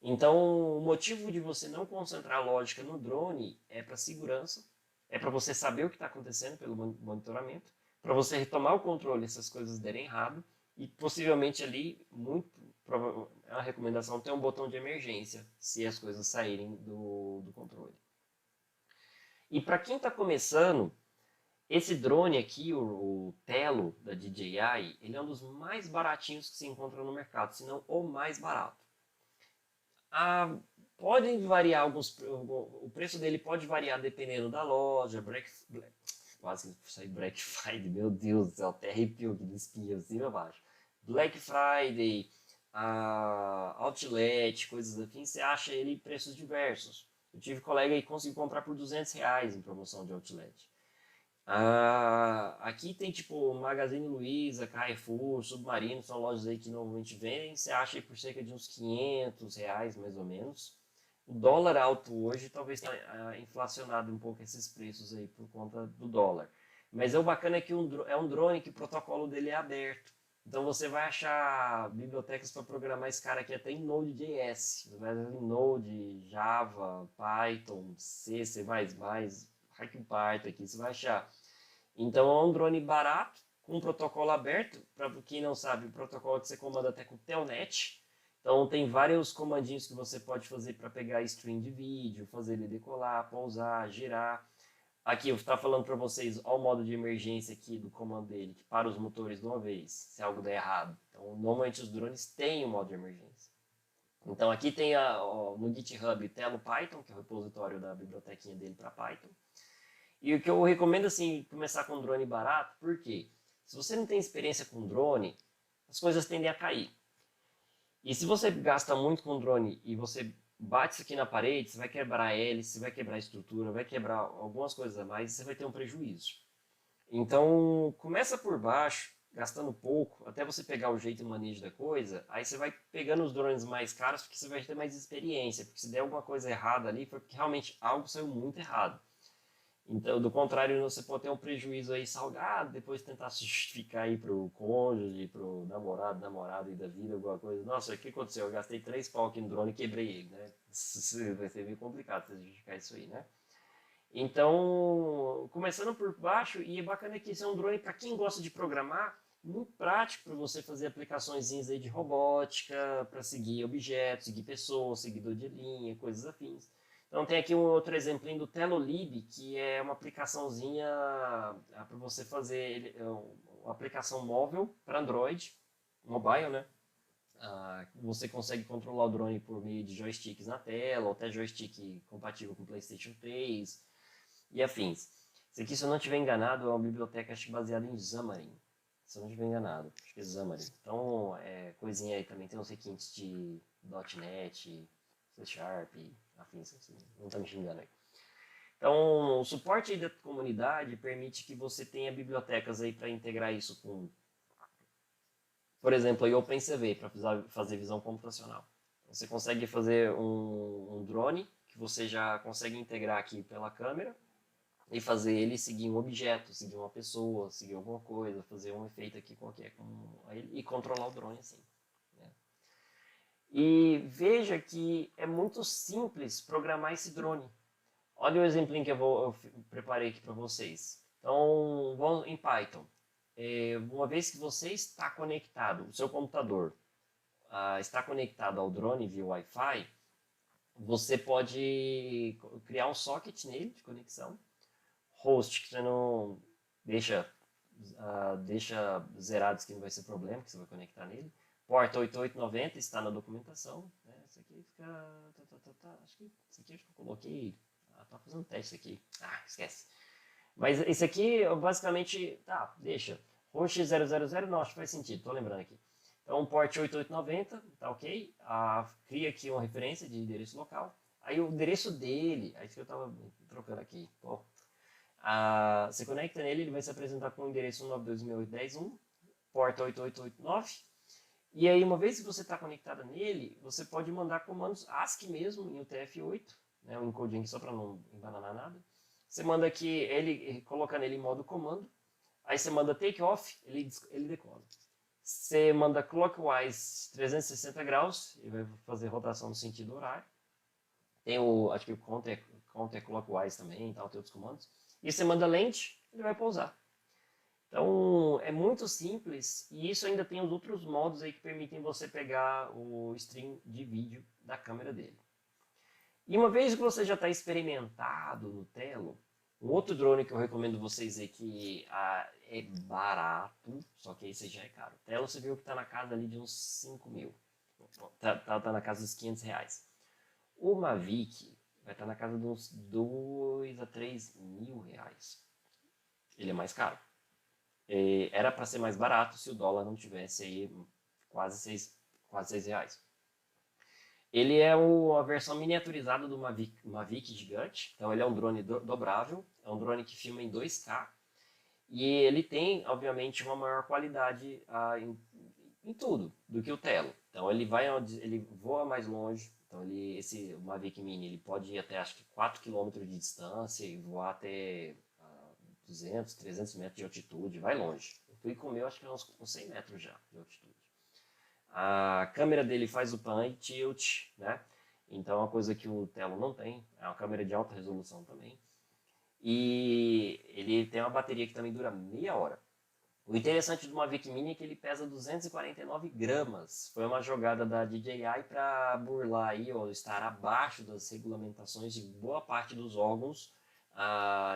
Então o motivo de você não concentrar lógica no drone é para segurança, é para você saber o que está acontecendo pelo monitoramento, para você retomar o controle se as coisas derem errado e possivelmente ali, a recomendação tem um botão de emergência se as coisas saírem do controle. E para quem está começando, esse drone aqui, o Tello da DJI, ele é um dos mais baratinhos que se encontra no mercado, se não o mais barato. Podem variar o preço dele pode variar dependendo da loja, quase saí Black Friday, meu Deus do céu, até arrepio aqui do espinho assim abaixo. Black Friday, Outlet, coisas assim, você acha ele em preços diversos. Eu tive colega que conseguiu comprar por R$200 em promoção de Outlet. Aqui tem tipo Magazine Luiza, Carrefour, Submarino, são lojas aí que normalmente vendem, você acha aí por cerca de uns R$500 mais ou menos. O dólar alto hoje talvez tenha inflacionado um pouco esses preços aí por conta do dólar. Mas o bacana é que é um drone que o protocolo dele é aberto. Então você vai achar bibliotecas para programar esse cara aqui até em Node.js. Você vai em Node, Java, Python, C, C++, HiQ-Python aqui, você vai achar. Então é um drone barato, com um protocolo aberto. Para quem não sabe, o protocolo que você comanda até com Telnet. Então tem vários comandinhos que você pode fazer para pegar stream de vídeo, fazer ele decolar, pousar, girar. Aqui eu estou falando para vocês o modo de emergência aqui do comando dele, que para os motores de uma vez, se algo der errado. Então normalmente os drones têm o modo de emergência. Então aqui tem no GitHub Tello Python, que é o repositório da bibliotequinha dele para Python. E o que eu recomendo assim, começar com um drone barato, porque se você não tem experiência com drone, as coisas tendem a cair. E se você gasta muito com drone e você bate isso aqui na parede, você vai quebrar a hélice, vai quebrar a estrutura, vai quebrar algumas coisas a mais e você vai ter um prejuízo. Então, começa por baixo, gastando pouco, até você pegar o jeito e o manejo da coisa, aí você vai pegando os drones mais caros porque você vai ter mais experiência, porque se der alguma coisa errada ali, foi porque realmente algo saiu muito errado. Então, do contrário, você pode ter um prejuízo aí salgado, depois tentar se justificar aí pro cônjuge, pro namorado aí da vida, alguma coisa. Nossa, o que aconteceu? Eu gastei 3 pau aqui no drone e quebrei ele, né? Vai ser meio complicado você justificar isso aí, né? Então, começando por baixo, e é bacana que esse é um drone para quem gosta de programar, muito prático para você fazer aplicações aí de robótica, para seguir objetos, seguir pessoas, seguidor de linha, coisas afins. Então tem aqui um outro exemplinho do Telolib, que é uma aplicaçãozinha para você fazer uma aplicação móvel para Android, mobile, né? Você consegue controlar o drone por meio de joysticks na tela, ou até joystick compatível com PlayStation 3 e afins. Isso aqui, se eu não estiver enganado, é uma biblioteca acho, baseada em Xamarin. Se eu não estiver enganado, acho que é Xamarin. Então, coisinha aí também, tem uns requintes de .NET, C Sharp, afins, assim, não está me xingando aí. Então, o suporte aí da comunidade permite que você tenha bibliotecas aí para integrar isso com, por exemplo, a OpenCV, para fazer visão computacional. Você consegue fazer um drone, que você já consegue integrar aqui pela câmera, e fazer ele seguir um objeto, seguir uma pessoa, seguir alguma coisa, fazer um efeito aqui qualquer, e controlar o drone assim. Né? E veja que é muito simples programar esse drone. Olha o exemplinho que eu preparei aqui para vocês. Então, vamos em Python. Uma vez que você está conectado, o seu computador está conectado ao drone via Wi-Fi, você pode criar um socket nele de conexão, host que você não deixa zerados, que não vai ser problema, que você vai conectar nele. Porta 8890 está na documentação. Né? Isso aqui fica. Acho que isso aqui eu coloquei. Tá fazendo teste aqui. Esquece. Mas esse aqui, basicamente, deixa. Host 000, não, acho que faz sentido, tô lembrando aqui. Então, port 8890, tá ok. Cria aqui uma referência de endereço local. Aí o endereço dele, aí que eu tava trocando aqui. Bom, você conecta nele, ele vai se apresentar com o endereço 192.168.10.1, porta 8889. E aí, uma vez que você está conectado nele, você pode mandar comandos ASCII mesmo em UTF-8, né, um encoding aqui só para não embananar nada. Você manda aqui, ele coloca nele em modo comando. Aí você manda take off, ele decola. Você manda clockwise 360 graus, ele vai fazer rotação no sentido horário. Tem acho que o counter clockwise também, tal, tem outros comandos. E você manda lente, ele vai pousar. Então, é muito simples, e isso ainda tem os outros modos aí que permitem você pegar o stream de vídeo da câmera dele. E uma vez que você já está experimentado no Tello, um outro drone que eu recomendo vocês aí que é barato, só que esse já é caro. O Tello você viu que está na casa ali de uns 5 mil, tá na casa dos 500 reais. O Mavic vai estar na casa de uns 2 a 3 mil reais. Ele é mais caro. Era para ser mais barato se o dólar não tivesse aí quase 6 reais. Ele é a versão miniaturizada do Mavic gigante, então ele é um drone dobrável, é um drone que filma em 2K, e ele tem, obviamente, uma maior qualidade em tudo do que o Tello. Então ele voa mais longe, então o Mavic Mini ele pode ir até acho que 4 km de distância e voar até 200, 300 metros de altitude, vai longe. Eu fui com o meu, acho que uns 100 metros já de altitude. A câmera dele faz o pan e tilt, né? Então é uma coisa que o Tello não tem, é uma câmera de alta resolução também. E ele tem uma bateria que também dura meia hora. O interessante do Mavic Mini é que ele pesa 249 gramas. Foi uma jogada da DJI para burlar aí, ou estar abaixo das regulamentações de boa parte dos órgãos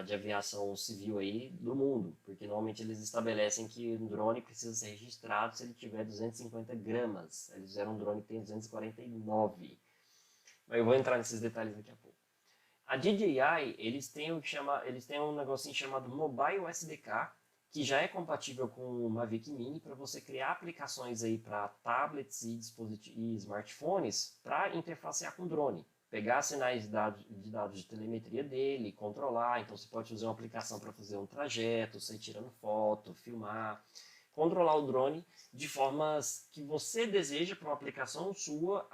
de aviação civil aí do mundo, porque normalmente eles estabelecem que um drone precisa ser registrado se ele tiver 250 gramas. Eles fizeram um drone que tem 249. Mas eu vou entrar nesses detalhes daqui a pouco. A DJI, eles têm um negocinho chamado Mobile SDK, que já é compatível com o Mavic Mini para você criar aplicações aí para tablets e smartphones para interfacear com drone. Pegar sinais de dados de telemetria dele, controlar. Então você pode fazer uma aplicação para fazer um trajeto, sair tirando foto, filmar, controlar o drone de formas que você deseja para uma aplicação sua,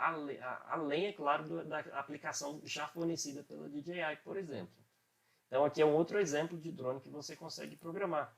além, é claro, da aplicação já fornecida pela DJI, por exemplo. Então aqui é um outro exemplo de drone que você consegue programar.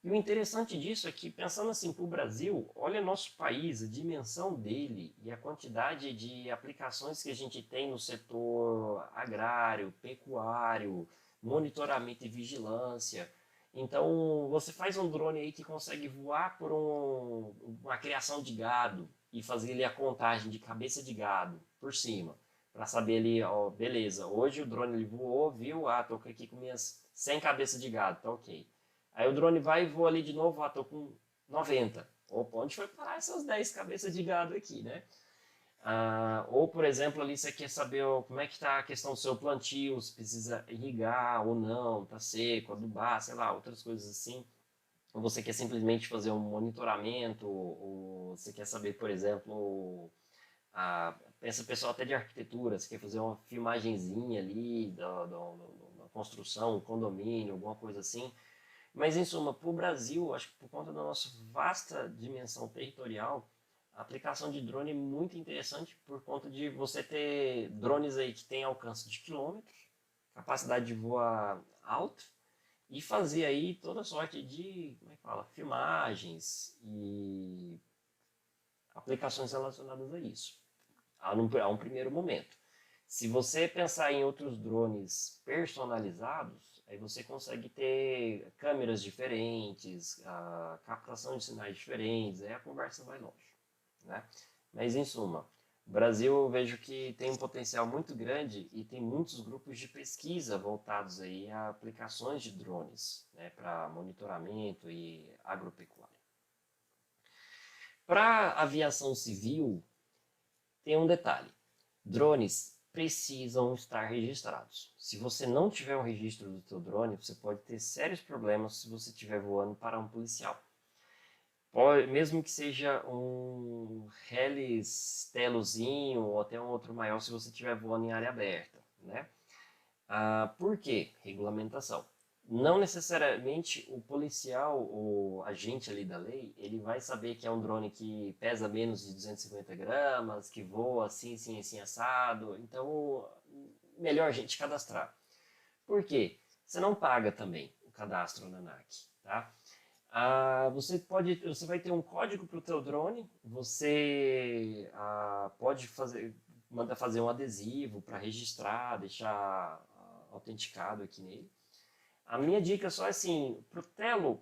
E o interessante disso é que, pensando assim para o Brasil, olha nosso país, a dimensão dele e a quantidade de aplicações que a gente tem no setor agrário, pecuário, monitoramento e vigilância. Então, você faz um drone aí que consegue voar por uma criação de gado e fazer ali a contagem de cabeça de gado por cima, para saber ali, ó, beleza, hoje o drone ele voou, viu, tô aqui com minhas 100 cabeças de gado, tá ok. Aí o drone vai e voa ali de novo, tô com 90. Opa, onde foi parar essas 10 cabeças de gado aqui, né? Ou, por exemplo, ali você quer saber como é que está a questão do seu plantio, se precisa irrigar ou não, tá seco, adubar, sei lá, outras coisas assim. Ou você quer simplesmente fazer um monitoramento, ou você quer saber, por exemplo, pensa pessoal até de arquitetura, você quer fazer uma filmagenzinha ali da construção, um condomínio, alguma coisa assim. Mas, em suma, para o Brasil, acho que por conta da nossa vasta dimensão territorial, a aplicação de drone é muito interessante por conta de você ter drones aí que têm alcance de quilômetros, capacidade de voar alto e fazer aí toda sorte de, como é que fala, filmagens e aplicações relacionadas a isso, a um primeiro momento. Se você pensar em outros drones personalizados, Aí você consegue ter câmeras diferentes, a captação de sinais diferentes, aí a conversa vai longe, né? Mas em suma, o Brasil eu vejo que tem um potencial muito grande e tem muitos grupos de pesquisa voltados aí a aplicações de drones, né, para monitoramento e agropecuária. Para aviação civil, tem um detalhe. Drones precisam estar registrados. Se você não tiver um registro do seu drone, você pode ter sérios problemas se você estiver voando para um policial. Mesmo que seja um Helles Telozinho ou até um outro maior se você estiver voando em área aberta, né? Por quê? Regulamentação. Não necessariamente o policial, o agente ali da lei, ele vai saber que é um drone que pesa menos de 250 gramas, que voa assim, assim, assim, assado. Então, melhor a gente cadastrar. Por quê? Você não paga também o cadastro na ANAC, tá? Você vai ter um código para o teu drone, você pode manda fazer um adesivo para registrar, deixar autenticado aqui nele. A minha dica só é assim, pro Telo,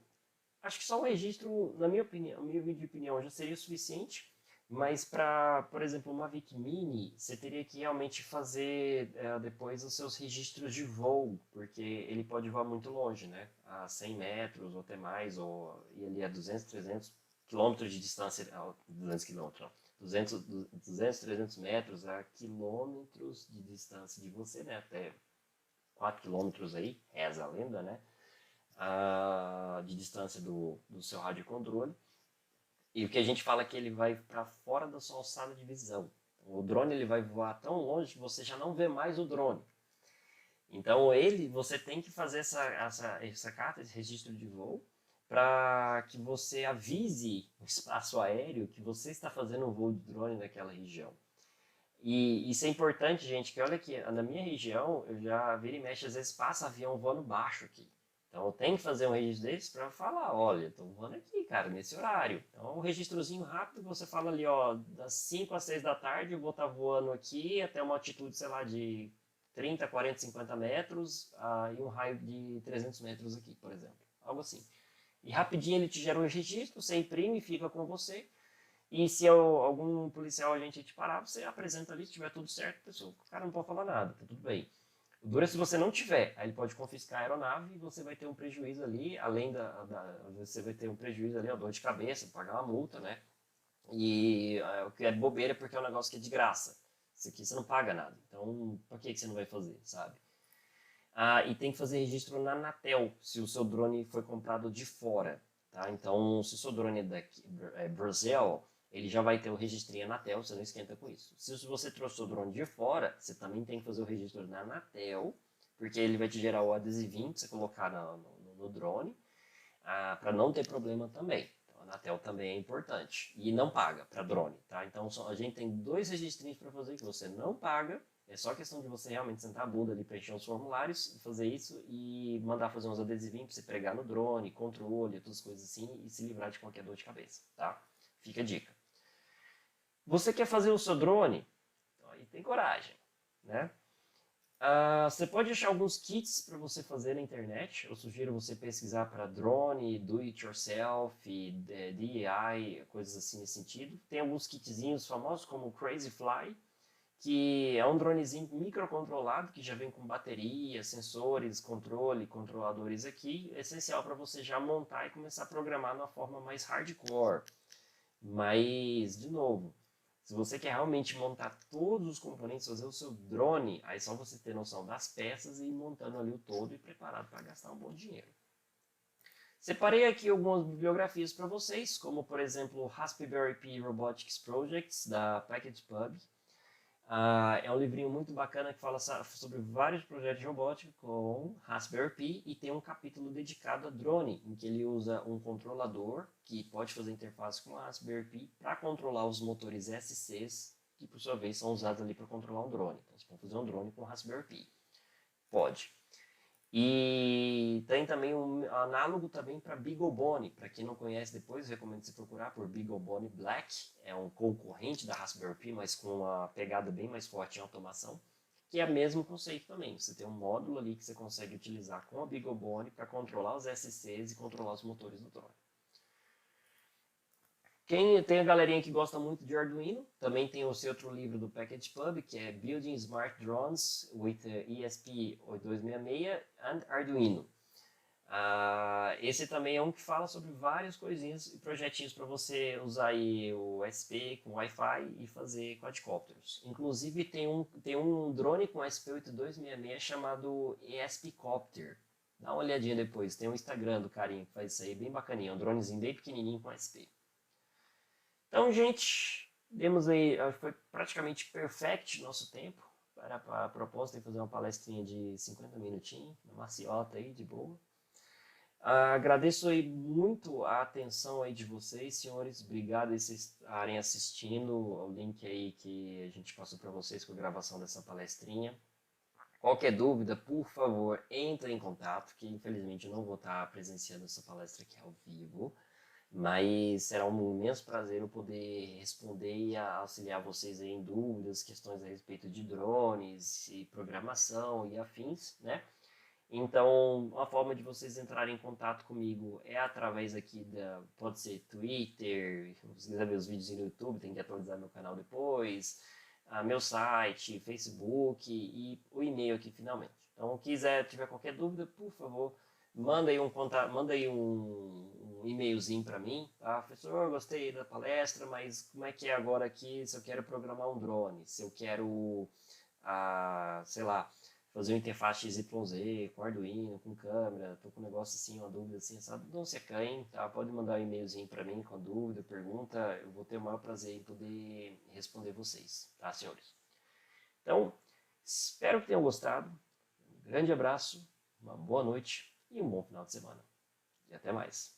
acho que só o registro, na minha opinião, já seria suficiente, mas para, por exemplo, uma Mavic Mini, você teria que realmente fazer depois os seus registros de voo, porque ele pode voar muito longe, né? A 100 metros ou até mais, ou e ali a 200, 300 quilômetros de distância, 200 quilômetros, não, 200, 300 metros a quilômetros de distância de você, né? Até 4 quilômetros aí, reza a lenda, né? De distância do seu radiocontrole. E o que a gente fala é que ele vai para fora da sua alçada de visão. O drone ele vai voar tão longe que você já não vê mais o drone. Então você tem que fazer essa carta, esse registro de voo, para que você avise o espaço aéreo que você está fazendo um voo de drone naquela região. E isso é importante, gente, que olha aqui, na minha região, eu já vira e mexe, às vezes passa avião voando baixo aqui. Então eu tenho que fazer um registro desse para falar, olha, estou voando aqui, cara, nesse horário. Então um registrozinho rápido, você fala ali, ó, das 5 às 6 da tarde eu vou estar voando aqui até uma altitude, sei lá, de 30, 40, 50 metros e um raio de 300 metros aqui, por exemplo. Algo assim. E rapidinho ele te gera um registro, você imprime, fica com você. E se algum policial a gente te parar, você apresenta ali, se tiver tudo certo, pessoal, o cara não pode falar nada, tá tudo bem. O duro é se você não tiver, aí ele pode confiscar a aeronave e você vai ter um prejuízo ali, além você vai ter um prejuízo ali, uma dor de cabeça, pagar uma multa, né? E o que é bobeira porque é um negócio que é de graça. Isso aqui você não paga nada. Então, pra que você não vai fazer, sabe? E tem que fazer registro na Anatel, se o seu drone foi comprado de fora, tá? Então, se o seu drone é Brasil, ele já vai ter o registro Anatel, você não esquenta com isso. Se você trouxe o drone de fora, você também tem que fazer o registro na Anatel, porque ele vai te gerar o adesivinho para você colocar no drone, para não ter problema também. Então, a Anatel também é importante. E não paga para drone, tá? Então, a gente tem 2 registrinhos para fazer que você não paga. É só questão de você realmente sentar a bunda ali, preencher os formulários, fazer isso e mandar fazer uns adesivinhos para você pregar no drone, controle, outras coisas assim, e se livrar de qualquer dor de cabeça, tá? Fica a dica. Você quer fazer o seu drone? Então, aí tem coragem, né? Você pode achar alguns kits para você fazer na internet. Eu sugiro você pesquisar para drone, do it yourself, DIY, coisas assim nesse sentido. Tem alguns kitzinhos famosos como o Crazy Fly, que é um dronezinho microcontrolado que já vem com bateria, sensores, controladores aqui, essencial para você já montar e começar a programar de uma forma mais hardcore. Mas, de novo, se você quer realmente montar todos os componentes, fazer o seu drone, aí é só você ter noção das peças e ir montando ali o todo e preparado para gastar um bom dinheiro. Separei aqui algumas bibliografias para vocês, como por exemplo o Raspberry Pi Robotics Projects, da PackagePub. É um livrinho muito bacana que fala sobre vários projetos de robótica com Raspberry Pi e tem um capítulo dedicado a drone, em que ele usa um controlador que pode fazer interface com a Raspberry Pi para controlar os motores SCs, que por sua vez são usados ali para controlar um drone. Então você pode fazer um drone com Raspberry Pi. Pode. E tem também um análogo também para BeagleBone. Para quem não conhece depois, recomendo você procurar por BeagleBone Black. É um concorrente da Raspberry Pi, mas com uma pegada bem mais forte em automação. que é o mesmo conceito também. Você tem um módulo ali que você consegue utilizar com a BeagleBone para controlar os SCs e controlar os motores do drone. Quem tem a galerinha que gosta muito de Arduino, também tem o seu outro livro do Package Pub, que é Building Smart Drones with ESP8266 and Arduino. Esse também é um que fala sobre várias coisinhas e projetinhos para você usar aí o SP com Wi-Fi e fazer quadcópteros. Inclusive tem um drone com SP8266 chamado ESPcopter. Dá uma olhadinha depois, tem um Instagram do carinha que faz isso aí, bem bacaninho, um dronezinho bem pequenininho com SP. Então, gente, demos aí, foi praticamente perfect nosso tempo. Para a proposta de fazer uma palestrinha de 50 minutinhos, uma maciota aí, de boa. Agradeço aí muito a atenção aí de vocês, senhores. Obrigado por vocês estarem assistindo o link aí que a gente passou para vocês com a gravação dessa palestrinha. Qualquer dúvida, por favor, entre em contato, que infelizmente eu não vou estar presenciando essa palestra aqui ao vivo. Mas será um imenso prazer eu poder responder e auxiliar vocês aí em dúvidas, questões a respeito de drones e programação e afins, né? Então, uma forma de vocês entrarem em contato comigo é através aqui pode ser Twitter, se você quiser ver os vídeos no YouTube, tem que atualizar meu canal depois, meu site, Facebook e o e-mail aqui finalmente. Então, tiver qualquer dúvida, por favor, manda aí um e-mailzinho para mim, tá? Professor, gostei da palestra, mas como é que é agora aqui se eu quero programar um drone, se eu quero, sei lá, fazer uma interface XYZ com Arduino, com câmera, tô com um negócio assim, uma dúvida assim, sabe? Não se acanhe, tá? Pode mandar um e-mailzinho para mim com a dúvida, pergunta, eu vou ter o maior prazer em poder responder vocês, tá, senhores? Então, espero que tenham gostado, um grande abraço, uma boa noite e um bom final de semana. E até mais.